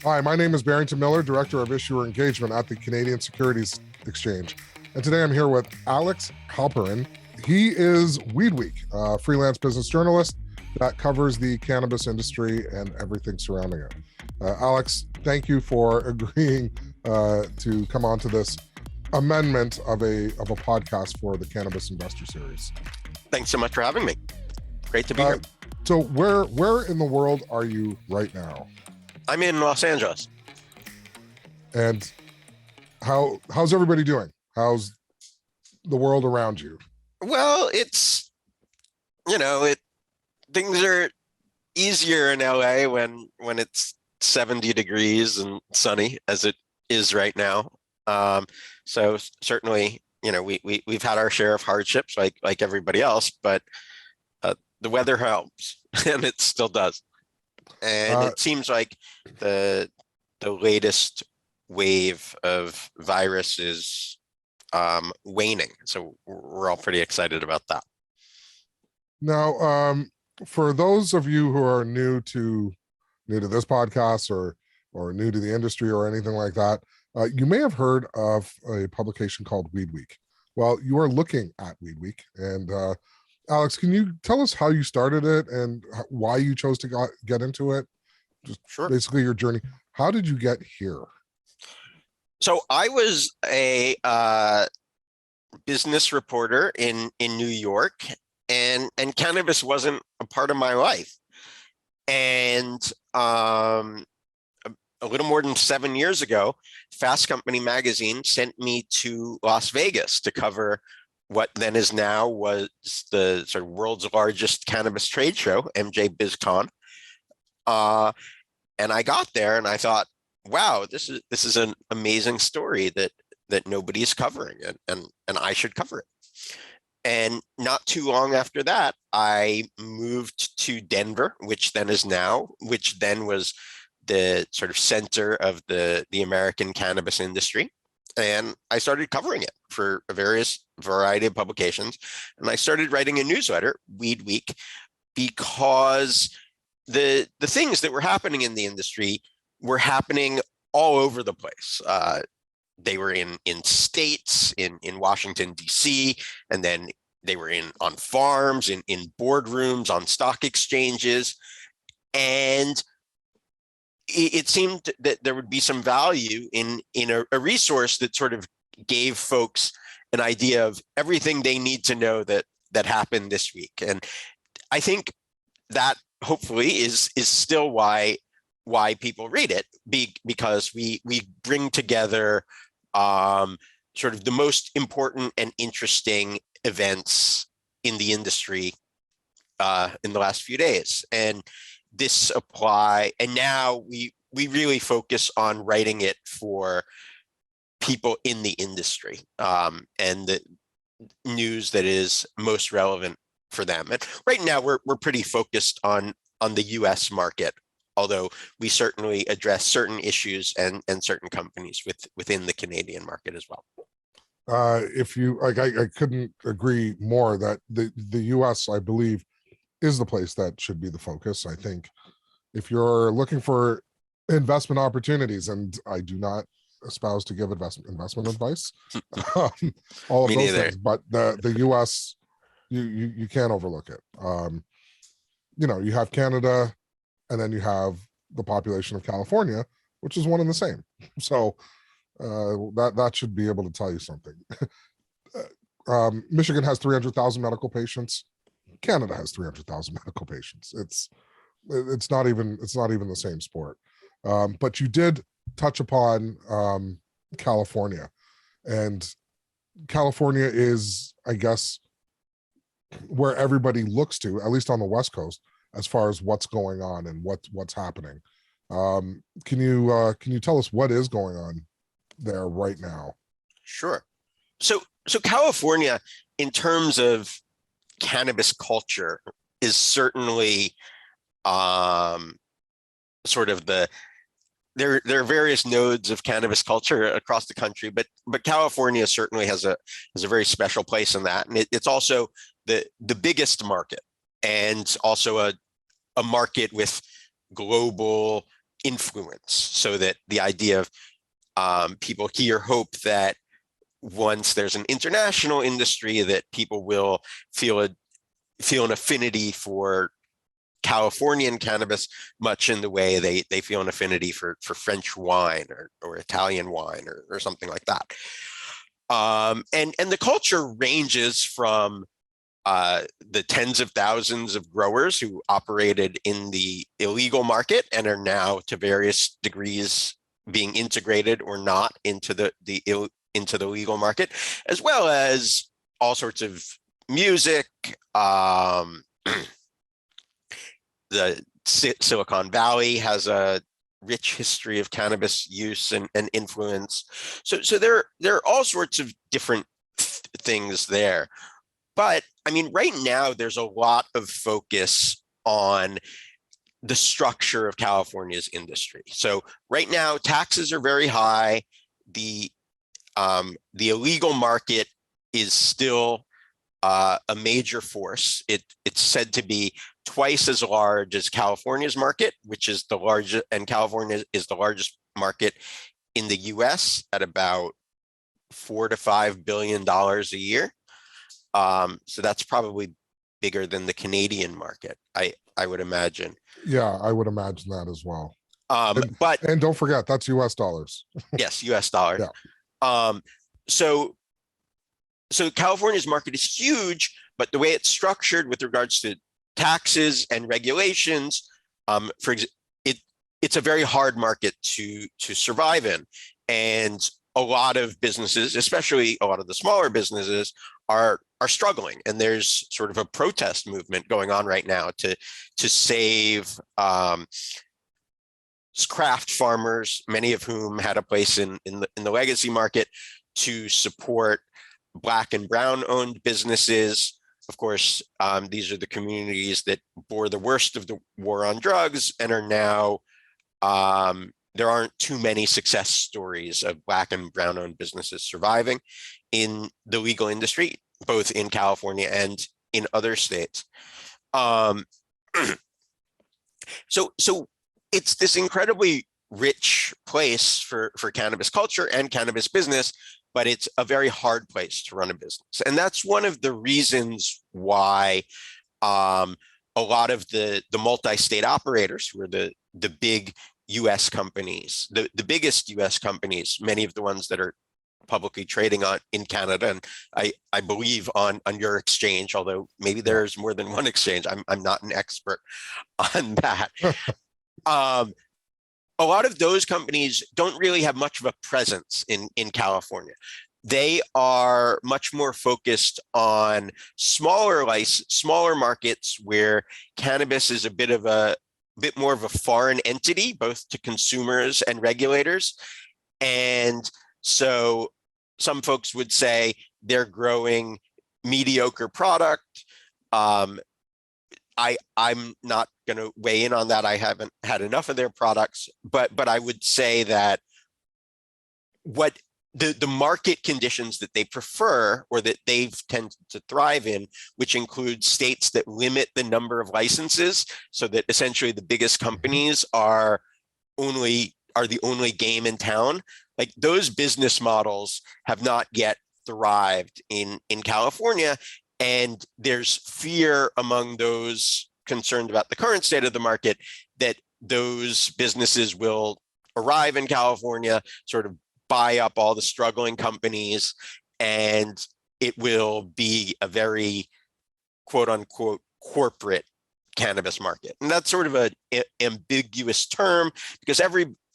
Hi, my name is Barrington Miller, Director of Issuer Engagement at the Canadian Securities Exchange. And today I'm here with Alex Halperin. He is WeedWeek, a freelance business journalist that covers the cannabis industry and everything surrounding it. Alex, thank you for agreeing to come on to this amendment of a podcast for the Cannabis Investor Series. Thanks so much for having me. Great to be here. So where in the world are you right now? I'm in Los Angeles. And how's everybody doing? How's the world around you? Well, it's, things are easier in LA when it's 70 degrees and sunny as it is right now. So certainly, we've had our share of hardships like everybody else, but the weather helps and it still does. And it seems like the latest wave of virus is waning. So we're all pretty excited about that. Now, for those of you who are new to this podcast or new to the industry or anything like that, you may have heard of a publication called WeedWeek. Well, you are looking at WeedWeek, and Alex, can you tell us how you started it and why you chose to get into it? Just Sure. Basically your journey. How did you get here? So I was a business reporter in New York, and cannabis wasn't a part of my life. And a little more than 7 years ago, Fast Company magazine sent me to Las Vegas to cover what then is now was the sort of world's largest cannabis trade show, MJ BizCon. And I got there and I thought, wow, this is an amazing story that nobody's covering, and I should cover it. And not too long after that, I moved to Denver, which then was the sort of center of the American cannabis industry. And I started covering it for a variety of publications. And I started writing a newsletter, WeedWeek, because the things that were happening in the industry were happening all over the place. They were in states, in Washington, D.C., and then they were on farms, in boardrooms, on stock exchanges. And it seemed that there would be some value in a resource that sort of gave folks an idea of everything they need to know that happened this week. And I think that hopefully is still why people read it, because we bring together sort of the most important and interesting events in the industry in the last few days. And this apply, and now we really focus on writing it for people in the industry and the news that is most relevant for them. And right now we're pretty focused on the US market, although we certainly address certain issues and certain companies within the Canadian market as well. If you like, I couldn't agree more that the US, I believe, is the place that should be the focus. I think if you're looking for investment opportunities, and I do not espouse to give investment advice, all of those things, but the US, you can't overlook it. You have Canada, and then you have the population of California, which is one and the same. So that should be able to tell you something. Michigan has 300,000 medical patients. Canada has 300,000 medical patients. It's not even the same sport. But you did touch upon California, and California is, I guess, where everybody looks to, at least on the West Coast, as far as what's going on and what's happening. Can you tell us what is going on there right now? Sure. So California, in terms of cannabis culture, is certainly sort of there are various nodes of cannabis culture across the country, but California certainly has a very special place in that, and it's also the biggest market, and also a market with global influence, so that the idea of people here hope that once there's an international industry, that people will feel an affinity for Californian cannabis, much in the way they feel an affinity for French wine or Italian wine or something like that. And the culture ranges from the tens of thousands of growers who operated in the illegal market and are now to various degrees being integrated or not into the legal market, as well as all sorts of music. The Silicon Valley has a rich history of cannabis use and influence. So there are all sorts of different things there. But I mean, right now, there's a lot of focus on the structure of California's industry. So right now, taxes are very high. The illegal market is still a major force. It's said to be twice as large as California's market, which is the largest, and California is the largest market in the US at about $4 to $5 billion a year. So that's probably bigger than the Canadian market, I would imagine. Yeah, I would imagine that as well. But don't forget, that's US dollars. Yes, US dollars. Yeah. So California's market is huge, but the way it's structured with regards to taxes and regulations, it's a very hard market to survive in. And a lot of businesses, especially a lot of the smaller businesses, are struggling. And there's sort of a protest movement going on right now to save craft farmers, many of whom had a place in the legacy market, to support Black and Brown owned businesses. Of course, these are the communities that bore the worst of the war on drugs and are now, there aren't too many success stories of Black and Brown owned businesses surviving in the legal industry, both in California and in other states. So it's this incredibly rich place for cannabis culture and cannabis business, but it's a very hard place to run a business. And that's one of the reasons why a lot of the multi-state operators, who are the big US companies, the biggest US companies, many of the ones that are publicly trading in Canada, and I believe on your exchange, although maybe there's more than one exchange. I'm not an expert on that. A lot of those companies don't really have much of a presence in California. They are much more focused on smaller markets where cannabis is a bit more of a foreign entity, both to consumers and regulators. And so some folks would say they're growing mediocre product. I'm not going to weigh in on that. I haven't had enough of their products, but I would say that what the market conditions that they prefer, or that they've tended to thrive in, which include states that limit the number of licenses, so that essentially the biggest companies are the only game in town. Like, those business models have not yet thrived in California. And there's fear among those concerned about the current state of the market that those businesses will arrive in California, sort of buy up all the struggling companies, and it will be a very quote unquote corporate cannabis market. And that's sort of an ambiguous term, because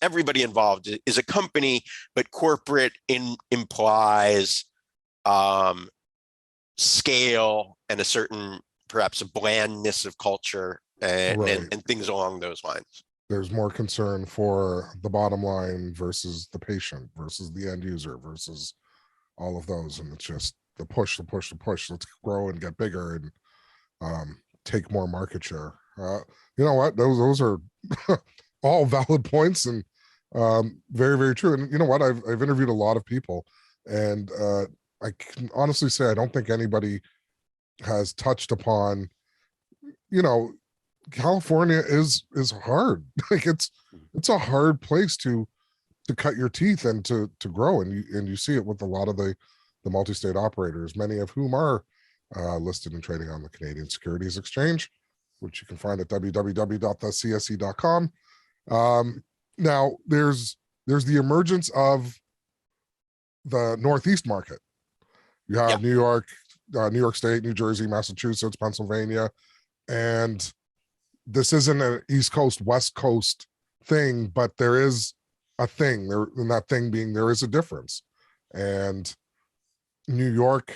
everybody involved is a company, but corporate implies scale and a certain, perhaps a blandness of culture and things along those lines. There's more concern for the bottom line versus the patient versus the end user versus all of those. And it's just the push. Let's grow and get bigger and take more market share. You know what? Those are all valid points and very, very true. And you know what? I've interviewed a lot of people, and I can honestly say I don't think anybody has touched upon, California is hard. Like it's a hard place to cut your teeth and to grow, and you see it with a lot of the multi-state operators, many of whom are listed and trading on the Canadian Securities Exchange, which you can find at www.thecse.com. Now there's the emergence of the Northeast market. You Yeah. have New York State, New Jersey, Massachusetts, Pennsylvania, and this isn't an East Coast, West Coast thing, but there is a thing there, and that thing being there is a difference. And New York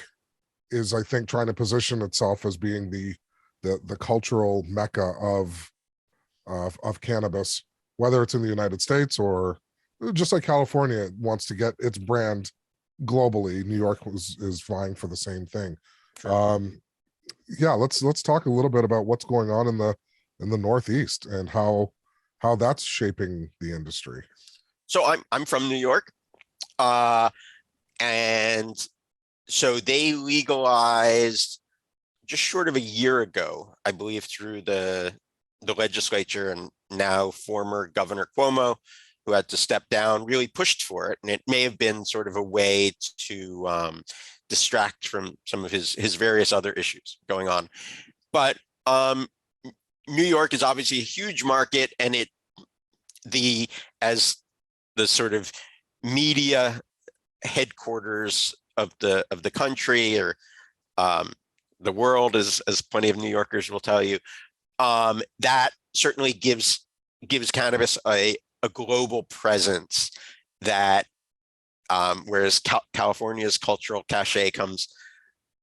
is, I think, trying to position itself as being the cultural mecca of cannabis, whether it's in the United States or just like California wants to get its brand globally. New York is vying for the same thing. Sure. Yeah, let's talk a little bit about what's going on in the Northeast and how that's shaping the industry. So I'm from New York, and so they legalized just short of a year ago, I believe, through the legislature, and now former Governor Cuomo, who had to step down, really pushed for it. And it may have been sort of a way to distract from some of his various other issues going on. But New York is obviously a huge market, and as the sort of media headquarters of the country, or the world, as plenty of New Yorkers will tell you, that certainly gives cannabis a global presence that, whereas California's cultural cachet comes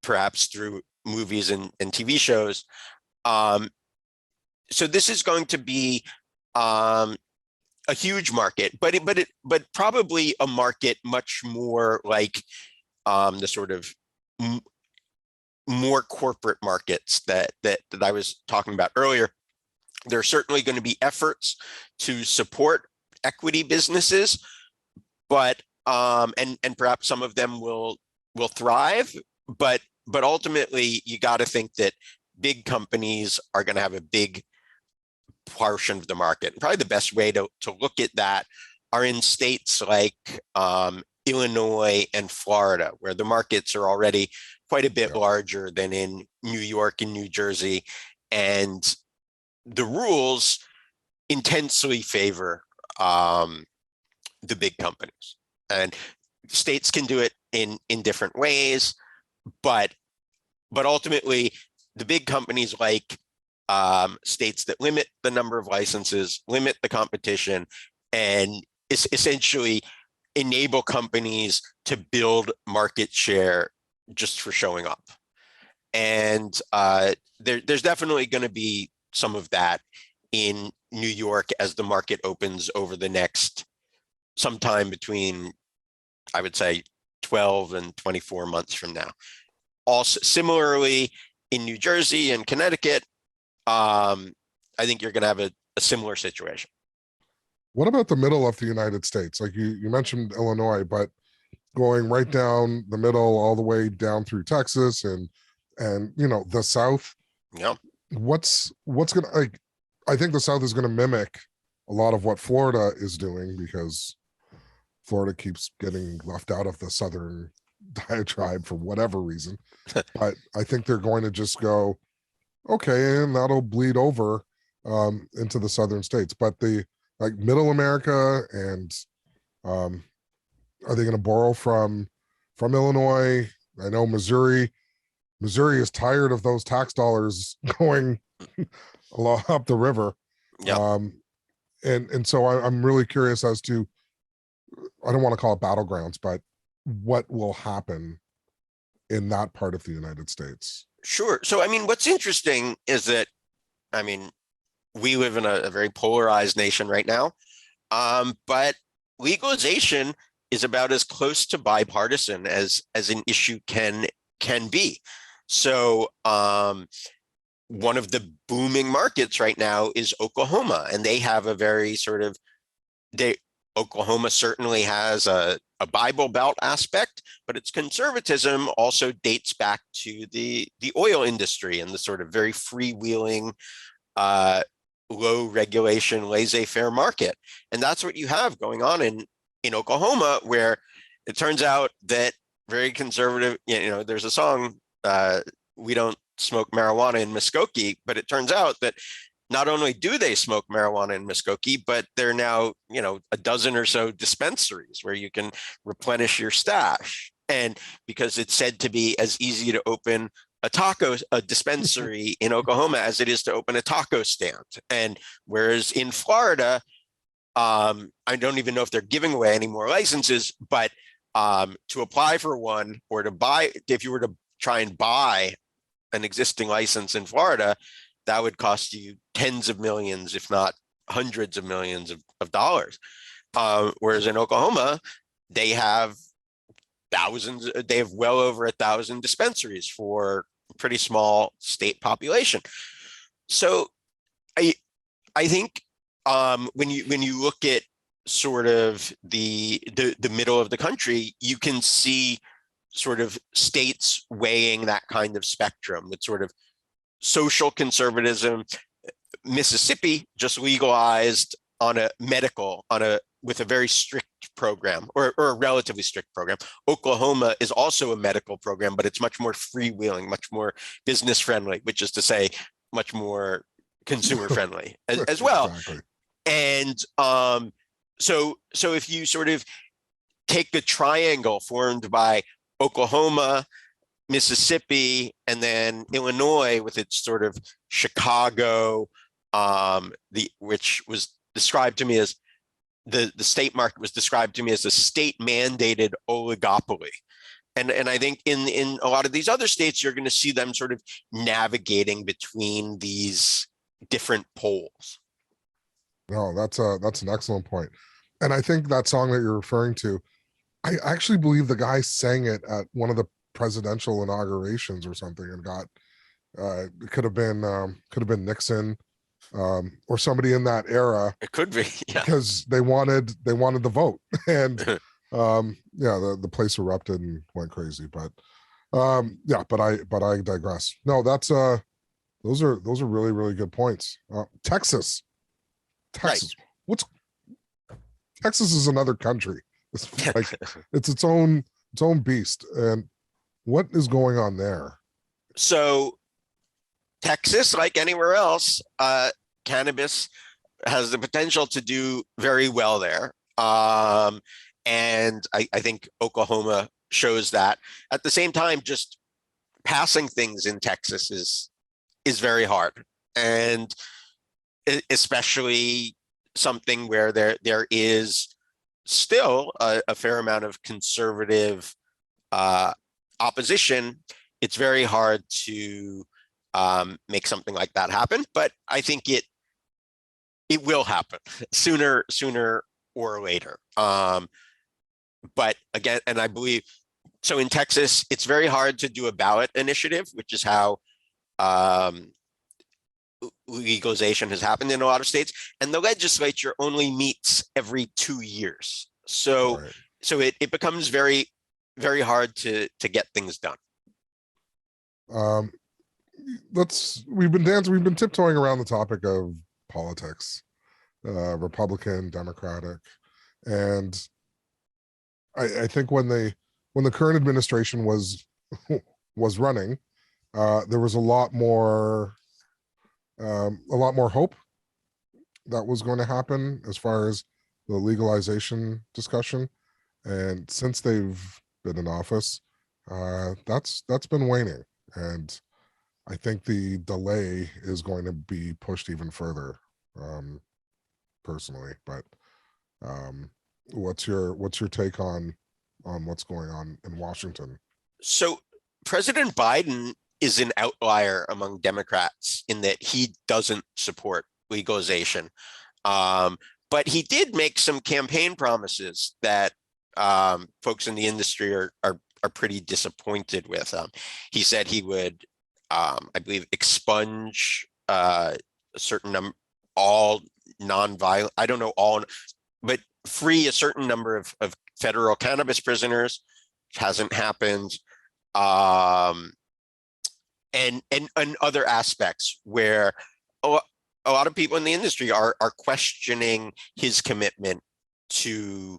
perhaps through movies and TV shows. So this is going to be a huge market, but probably a market much more like the sort of more corporate markets that I was talking about earlier. There are certainly going to be efforts to support equity businesses, but and perhaps some of them will thrive, but ultimately you got to think that big companies are going to have a big portion of the market. And probably the best way to look at that are in states like Illinois and Florida, where the markets are already quite a bit larger than in New York and New Jersey, and the rules intensely favor the big companies. And states can do it in different ways, but ultimately the big companies like states that limit the number of licenses, limit the competition, and essentially enable companies to build market share just for showing up. And there's definitely going to be some of that in New York as the market opens over the next sometime between, I would say, 12 and 24 months from now. Also, similarly, in New Jersey and Connecticut, I think you're going to have a similar situation. What about the middle of the United States? Like you mentioned Illinois, but going right down the middle, all the way down through Texas and the South. Yeah. What's gonna, like? I think the South is going to mimic a lot of what Florida is doing, because Florida keeps getting left out of the Southern diatribe for whatever reason. But I think they're going to just go, okay, and that'll bleed over into the Southern states. But the like Middle America and are they going to borrow from Illinois? I know Missouri is tired of those tax dollars going up the river. Yeah. And so I'm really curious as to, I don't want to call it battlegrounds, but what will happen in that part of the United States. Sure. So, I mean, what's interesting is that, I mean, we live in a very polarized nation right now, but legalization is about as close to bipartisan as an issue can be. So one of the booming markets right now is Oklahoma, and they have a very sort of, Oklahoma certainly has a Bible Belt aspect, but its conservatism also dates back to the oil industry and the sort of very freewheeling low regulation, laissez-faire market. And that's what you have going on in Oklahoma, where it turns out that very conservative, there's a song, we don't smoke marijuana in Muskogee, but it turns out that not only do they smoke marijuana in Muskogee, but there are now, a dozen or so dispensaries where you can replenish your stash. And because it's said to be as easy to open a dispensary in Oklahoma as it is to open a taco stand. And whereas in Florida, I don't even know if they're giving away any more licenses, but to apply for one or to buy, if you were to try and buy an existing license in Florida, that would cost you tens of millions, if not hundreds of millions of dollars. Whereas in Oklahoma, they have thousands, they have well over 1,000 dispensaries for a pretty small state population. So I think when you look at sort of the middle of the country, you can see sort of states weighing that kind of spectrum with sort of social conservatism. Mississippi just legalized with a very strict program, or a relatively strict program. Oklahoma is also a medical program, but it's much more freewheeling, much more business friendly, which is to say much more consumer friendly as well. Exactly. And so if you sort of take the triangle formed by Oklahoma, Mississippi, and then Illinois with its sort of Chicago, which was described to me as the state market was described to me as a state mandated oligopoly. And I think in a lot of these other states, you're going to see them sort of navigating between these different poles. No, that's an excellent point. And I think that song that you're referring to, I actually believe the guy sang it at one of the presidential inaugurations or something, and got it could have been Nixon, or somebody in that era. It could be, yeah. Because they wanted the vote. And the place erupted and went crazy. But but I digress. No, that's those are really, really good points. Texas. Right. Texas is another country. It's like it's its own beast. And what is going on there? So Texas, like anywhere else, cannabis has the potential to do very well there. And I think Oklahoma shows that. At the same time, just passing things in Texas is very hard. And especially something where there is still a fair amount of conservative opposition. It's very hard to make something like that happen, but I think it will happen sooner or later. But again, and I believe so in Texas, it's very hard to do a ballot initiative, which is how legalization has happened in a lot of states, and the legislature only meets every 2 years. So Right. so it becomes very, very hard to get things done. We've been tiptoeing around the topic of politics, Republican, Democratic, and I think when the current administration was running, there was a lot more hope that was going to happen as far as the legalization discussion. And since they've been in office, that's been waning. And I think the delay is going to be pushed even further, personally. But what's your take on what's going on in Washington? So President Biden is an outlier among Democrats in that he doesn't support legalization. But he did make some campaign promises that folks in the industry are pretty disappointed with. He said he would, I believe, expunge a certain number, all non-violent, I don't know all, but free a certain number of federal cannabis prisoners, which hasn't happened. And other aspects where a lot of people in the industry are questioning his commitment to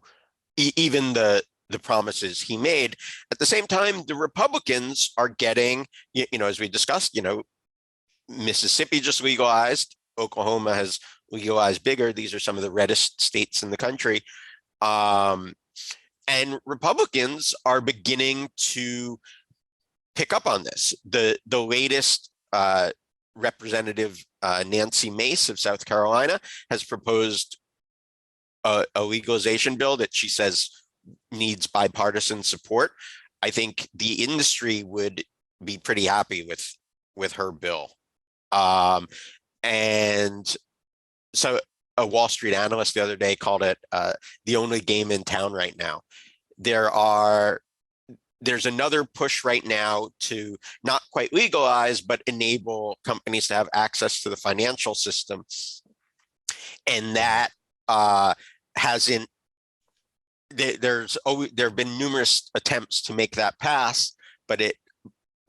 even the promises he made. At the same time, the Republicans are getting, as we discussed, Mississippi just legalized. Oklahoma has legalized bigger. These are some of the reddest states in the country. And Republicans are beginning to pick up on this. The latest Representative Nancy Mace of South Carolina has proposed a legalization bill that she says needs bipartisan support. I think the industry would be pretty happy with her bill. And so a Wall Street analyst the other day called it the only game in town right now. There's another push right now to not quite legalize, but enable companies to have access to the financial system. And that hasn't, there have been numerous attempts to make that pass, but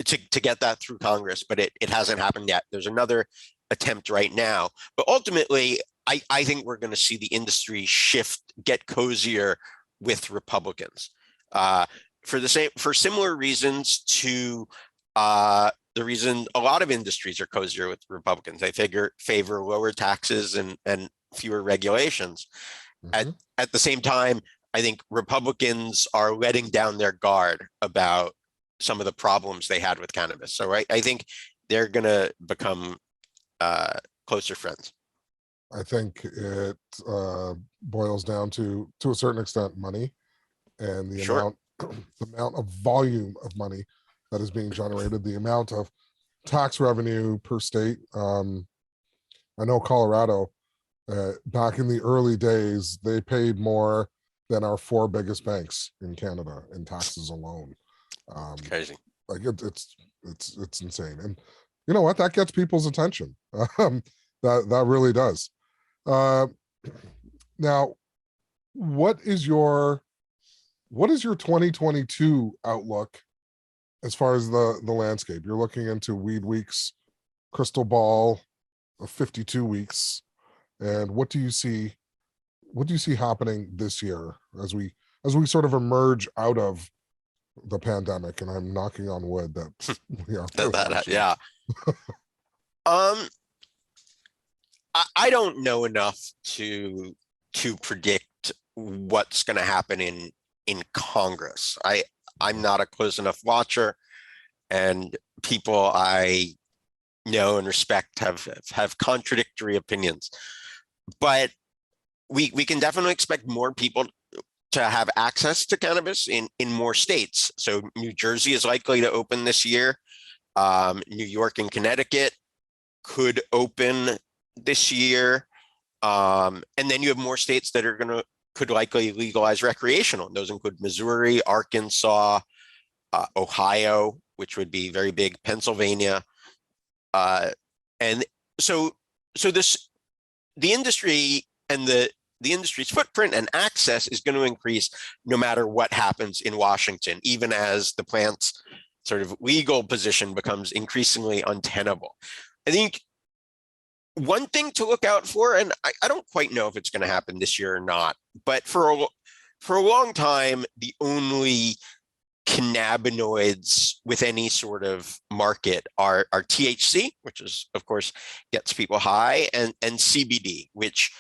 to get that through Congress, but it hasn't happened yet. There's another attempt right now, but ultimately, I think we're going to see the industry get cozier with Republicans for similar reasons to the reason a lot of industries are cozier with Republicans. They favor lower taxes and fewer regulations. Mhm. At the same time, I think Republicans are letting down their guard about some of the problems they had with cannabis. So I think they're going to become closer friends. I think it boils down to a certain extent money and the Sure. amount of volume of money that is being generated, the amount of tax revenue per state. I know Colorado, back in the early days, they paid more than our 4 biggest banks in Canada in taxes alone. Crazy. Like it's insane, and you know what? That gets people's attention. That really does. Now, what is your 2022 outlook as far as the landscape? You're looking into WeedWeek's crystal ball of 52 weeks, and what do you see happening this year as we sort of emerge out of the pandemic? And I'm knocking on wood that we are. Yeah. I don't know enough to predict what's going to happen in Congress. I'm not a close enough watcher, and people I know and respect have contradictory opinions. But we can definitely expect more people to have access to cannabis in more states. So New Jersey is likely to open this year. New York and Connecticut could open this year. And then you have more states that could likely legalize recreational. And those include Missouri, Arkansas, Ohio, which would be very big, Pennsylvania. And so the industry and the industry's footprint and access is going to increase no matter what happens in Washington, even as the plant's sort of legal position becomes increasingly untenable. I think one thing to look out for, and I don't quite know if it's going to happen this year or not, but for a long time, the only cannabinoids with any sort of market are THC, which is, of course, gets people high, and CBD, which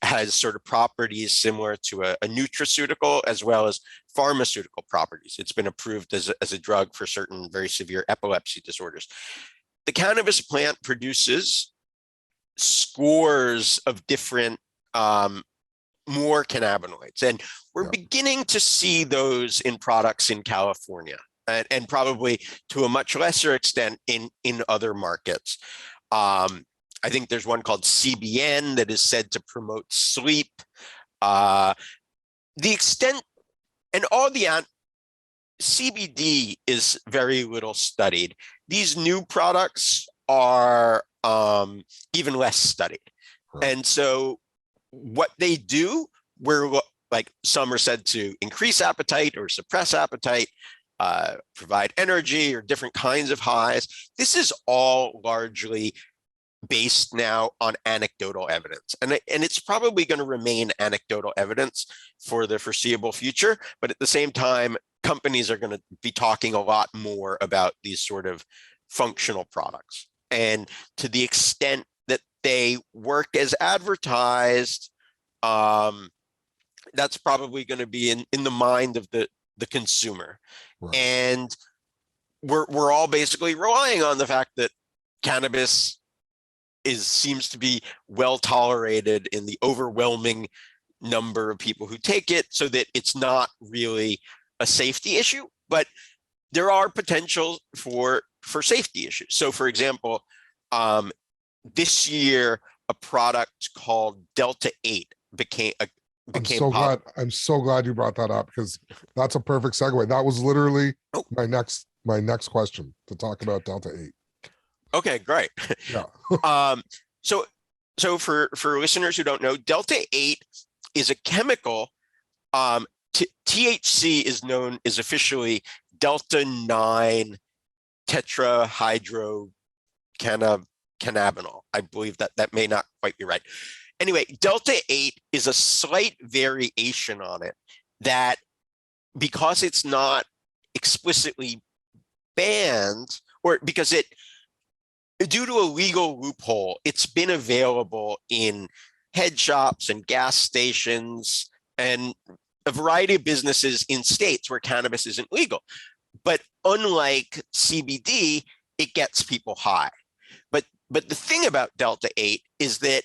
has sort of properties similar to a nutraceutical as well as pharmaceutical properties. It's been approved as a drug for certain very severe epilepsy disorders. The cannabis plant produces scores of different more cannabinoids, and we're beginning to see those in products in California, and probably to a much lesser extent in other markets. I think there's one called CBN that is said to promote sleep. The extent and all the CBD is very little studied. These new products are even less studied. Right. And so what they do, like some are said to increase appetite or suppress appetite, provide energy or different kinds of highs. This is all largely based now on anecdotal evidence. And it's probably going to remain anecdotal evidence for the foreseeable future. But at the same time, companies are going to be talking a lot more about these sort of functional products. And to the extent that they work as advertised, that's probably going to be in the mind of the consumer. Right. And we're all basically relying on the fact that cannabis seems to be well tolerated in the overwhelming number of people who take it, so that it's not really a safety issue, but there are potentials for safety issues. So for example, this year, a product called Delta-8 became popular. I'm so glad you brought that up, because that's a perfect segue. That was literally my next question, to talk about Delta-8. Okay, great. Yeah. So for listeners who don't know, Delta-8 is a chemical. THC is officially Delta-9 tetrahydrocannabinol. I believe that may not quite be right. Anyway, Delta-8 is a slight variation on it that, because it's not explicitly banned, or because due to a legal loophole, it's been available in head shops and gas stations and a variety of businesses in states where cannabis isn't legal. But unlike CBD, it gets people high. But the thing about Delta-8 is that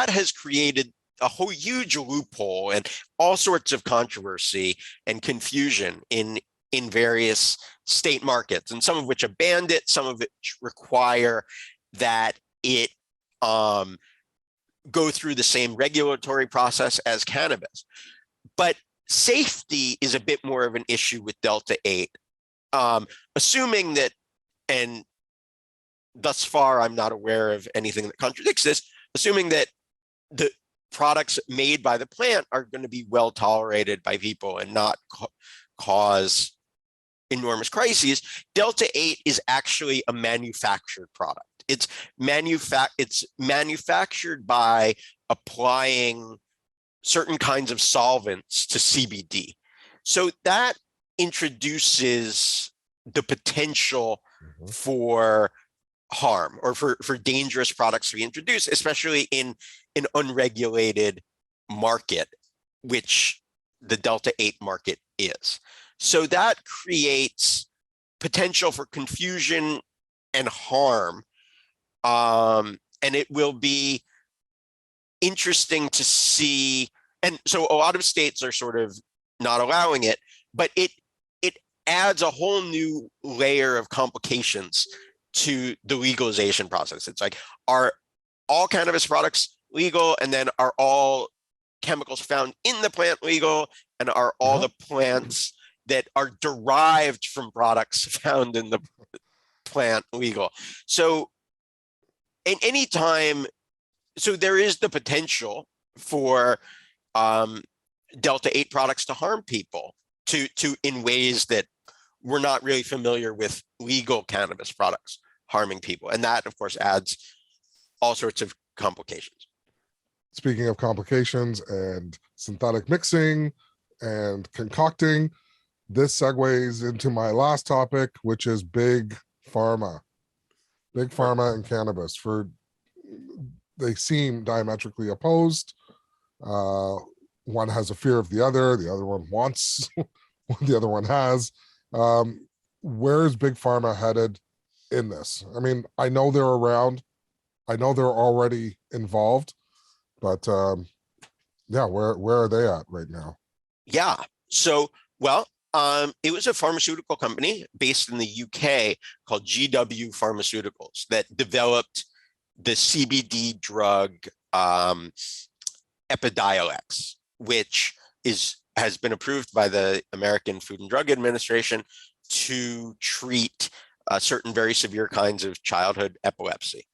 has created a whole huge loophole and all sorts of controversy and confusion in various state markets, and some of which have banned it, some of which require that it go through the same regulatory process as cannabis. But safety is a bit more of an issue with Delta-8, assuming that, and thus far I'm not aware of anything that contradicts this, assuming that the products made by the plant are going to be well tolerated by people and not cause enormous crises. Delta-8 is actually a manufactured product. It's manufactured by applying certain kinds of solvents to CBD. So that introduces the potential for harm, or for dangerous products to be introduced, especially in an unregulated market, which the Delta-8 market is. So that creates potential for confusion and harm. And it will be interesting to see. And so a lot of states are sort of not allowing it, but it adds a whole new layer of complications to the legalization process. It's like, are all cannabis products legal? And then are all chemicals found in the plant legal? And are all the plants that are derived from products found in the plant legal? So at any time, so there is the potential for Delta-8 products to harm people to in ways that we're not really familiar with legal cannabis products harming people. And that, of course, adds all sorts of complications. Speaking of complications and synthetic mixing and concocting, this segues into my last topic, which is Big Pharma. Big Pharma and cannabis. They seem diametrically opposed. One has a fear of the other one wants what the other one has. Where is Big Pharma headed in this? I mean, I know they're around. I know they're already involved, but yeah, where are they at right now? Yeah. So, well, it was a pharmaceutical company based in the UK called GW Pharmaceuticals that developed the CBD drug Epidiolex, which has been approved by the American Food and Drug Administration to treat certain very severe kinds of childhood epilepsy.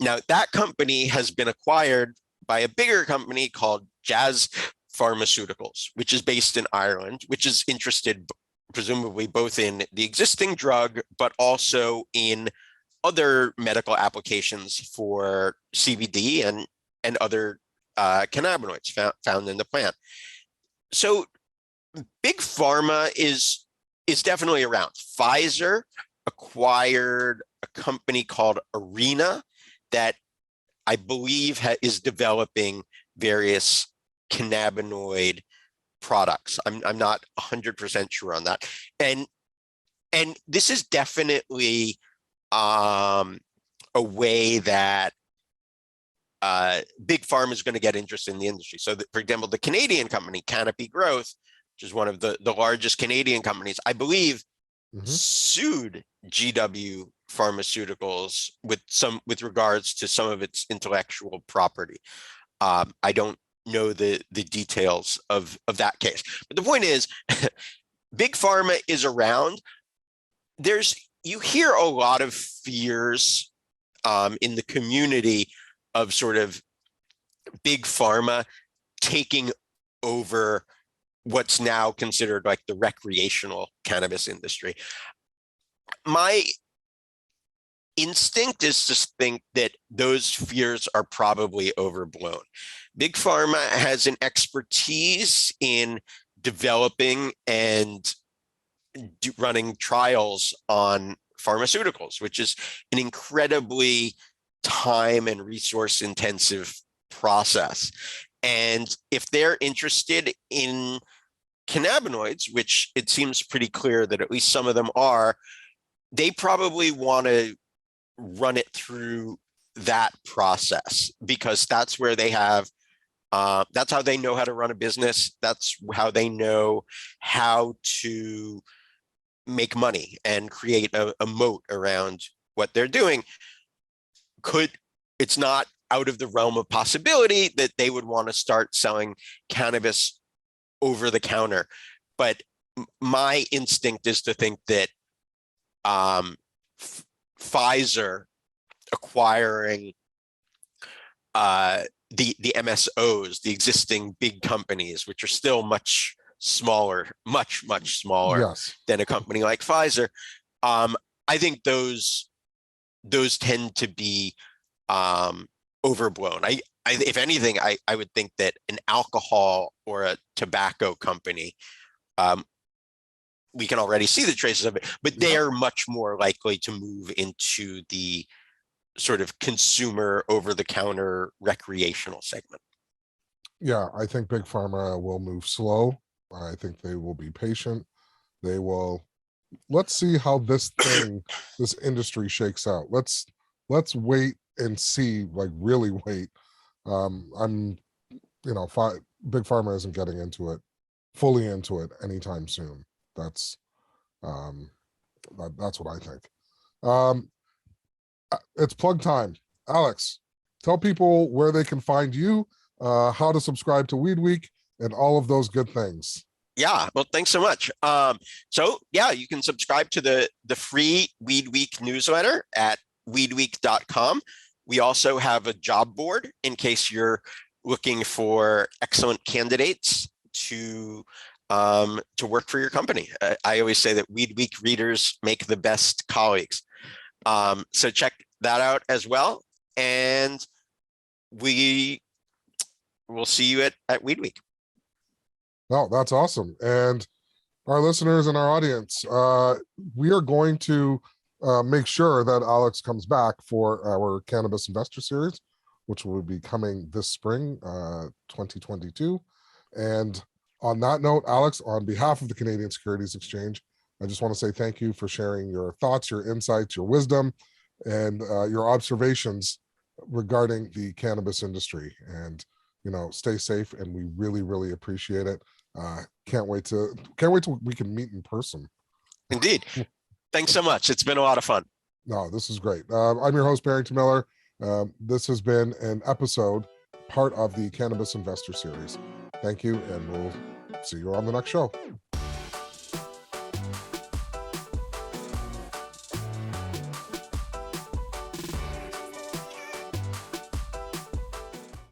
Now, that company has been acquired by a bigger company called Jazz Pharmaceuticals, which is based in Ireland, which is interested presumably both in the existing drug, but also in other medical applications for CBD and other cannabinoids found in the plant. So Big Pharma is definitely around. Pfizer acquired a company called Arena that I believe is developing various cannabinoid products. I'm not 100% sure on that. And this is definitely a way that Big Pharma is going to get interested in the industry. So for example, the Canadian company, Canopy Growth, which is one of the largest Canadian companies, I believe, sued GW Pharmaceuticals with regards to some of its intellectual property. I don't know the details of that case, but the point is, Big Pharma is around. You hear a lot of fears in the community of sort of Big Pharma taking over what's now considered like the recreational cannabis industry. My instinct is to think that those fears are probably overblown. Big Pharma has an expertise in developing and running trials on pharmaceuticals, which is an incredibly time and resource intensive process. And if they're interested in cannabinoids, which it seems pretty clear that at least some of them are, they probably want to run it through that process, because that's where they have, that's how they know how to run a business. That's how they know how to make money and create a moat around what they're doing. It's not out of the realm of possibility that they would want to start selling cannabis over the counter. But my instinct is to think that Pfizer acquiring the MSOs, the existing big companies, which are still much smaller, much smaller than a company like Pfizer. I think those tend to be overblown. If anything, I would think that an alcohol or a tobacco company, we can already see the traces of it, but they are much more likely to move into the sort of consumer over-the-counter recreational segment. Yeah, I think Big Pharma will move slow. I think they will be patient. They will. Let's see how this industry shakes out. Let's wait and see, like really wait. Big Pharma isn't getting fully into it anytime soon. That's what I think. It's plug time. Alex, tell people where they can find you, how to subscribe to WeedWeek, and all of those good things. Yeah, well, thanks so much. So yeah, you can subscribe to the free WeedWeek newsletter at weedweek.com. We also have a job board in case you're looking for excellent candidates to work for your company. I always say that WeedWeek readers make the best colleagues. So check that out as well. And we will see you at WeedWeek. Oh, that's awesome. And our listeners and our audience, we are going to make sure that Alex comes back for our Cannabis Investor Series, which will be coming this spring, 2022. And on that note, Alex, on behalf of the Canadian Securities Exchange, I just want to say thank you for sharing your thoughts, your insights, your wisdom, and your observations regarding the cannabis industry. And stay safe, and we really, really appreciate it. Can't wait till we can meet in person. Indeed. Thanks so much. It's been a lot of fun. No, this is great. I'm your host, Barrington Miller. This has been an episode, part of the Cannabis Investor Series. Thank you, and we'll see you on the next show.